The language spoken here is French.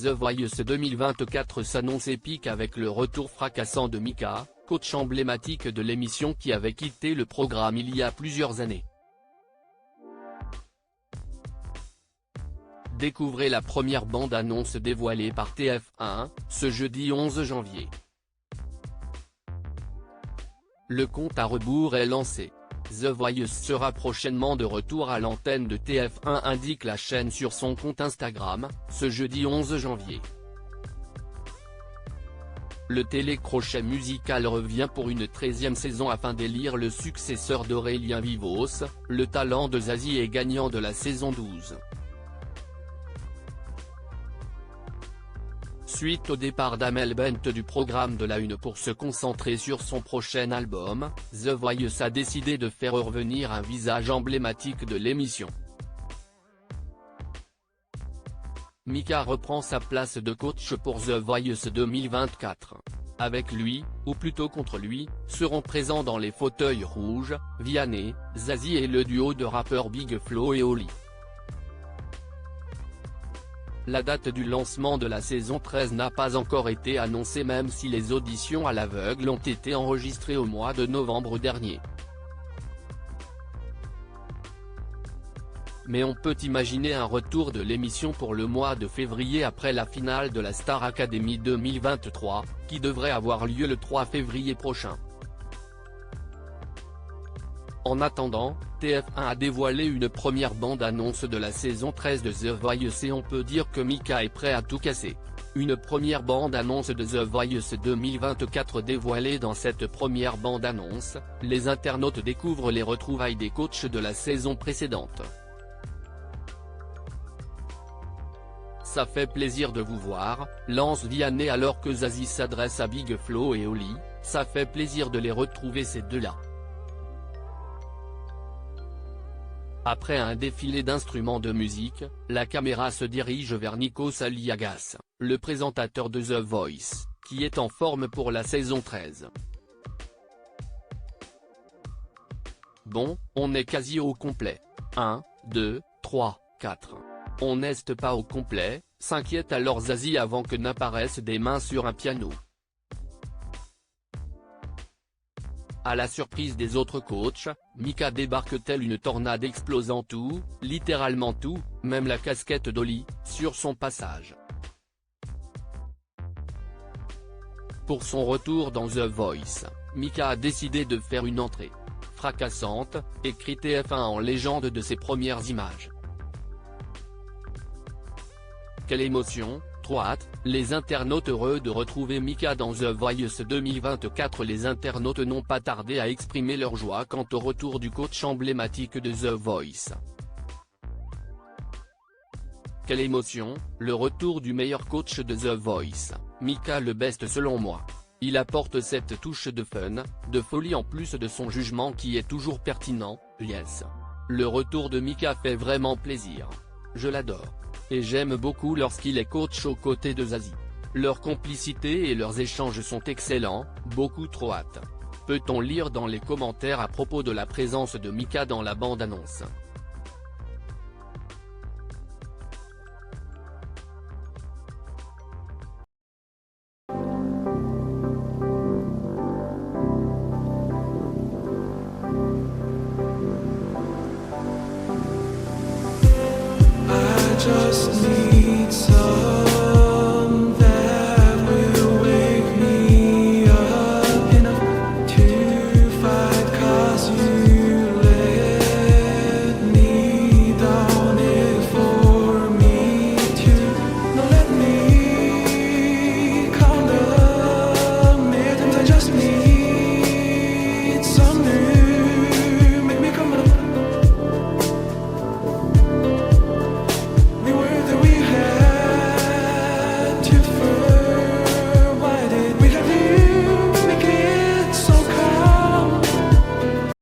The Voice 2024 s'annonce épique avec le retour fracassant de Mika, coach emblématique de l'émission qui avait quitté le programme il y a plusieurs années. Découvrez la première bande-annonce dévoilée par TF1, ce jeudi 11 janvier. Le compte à rebours est lancé. The Voice sera prochainement de retour à l'antenne de TF1, indique la chaîne sur son compte Instagram, ce jeudi 11 janvier. Le télécrochet musical revient pour une 13e saison afin d'élire le successeur d'Aurélien Vivos, le talent de Zazie et gagnant de la saison 12. Suite au départ d'Amel Bent du programme de la Une pour se concentrer sur son prochain album, The Voice a décidé de faire revenir un visage emblématique de l'émission. Mika reprend sa place de coach pour The Voice 2024. Avec lui, ou plutôt contre lui, seront présents dans les fauteuils rouges, Vianney, Zazie et le duo de rappeurs Big Flo et Oli. La date du lancement de la saison 13 n'a pas encore été annoncée même si les auditions à l'aveugle ont été enregistrées au mois de novembre dernier. Mais on peut imaginer un retour de l'émission pour le mois de février après la finale de la Star Academy 2023, qui devrait avoir lieu le 3 février prochain. En attendant, TF1 a dévoilé une première bande-annonce de la saison 13 de The Voice et on peut dire que Mika est prêt à tout casser. Une première bande-annonce de The Voice 2024 dévoilée. Dans cette première bande-annonce, les internautes découvrent les retrouvailles des coachs de la saison précédente. Ça fait plaisir de vous voir, lance Vianney alors que Zazie s'adresse à Big Flo et Oli, ça fait plaisir de les retrouver ces deux-là. Après un défilé d'instruments de musique, la caméra se dirige vers Nikos Aliagas, le présentateur de The Voice, qui est en forme pour la saison 13. Bon, on est quasi au complet. 1, 2, 3, 4. On n'est pas au complet, s'inquiète alors Zazie avant que n'apparaissent des mains sur un piano. À la surprise des autres coachs, Mika débarque telle une tornade explosant tout, littéralement tout, même la casquette d'Oli, sur son passage. Pour son retour dans The Voice, Mika a décidé de faire une entrée fracassante, écrit TF1 en légende de ses premières images. Quelle émotion, trop hâte, les internautes heureux de retrouver Mika dans The Voice 2024. Les internautes n'ont pas tardé à exprimer leur joie quant au retour du coach emblématique de The Voice. Quelle émotion, le retour du meilleur coach de The Voice, Mika le best selon moi. Il apporte cette touche de fun, de folie en plus de son jugement qui est toujours pertinent, yes. Le retour de Mika fait vraiment plaisir. Je l'adore. Et j'aime beaucoup lorsqu'il est coach aux côtés de Zazie. Leur complicité et leurs échanges sont excellents, beaucoup trop hâte. Peut-on lire dans les commentaires à propos de la présence de Mika dans la bande-annonce.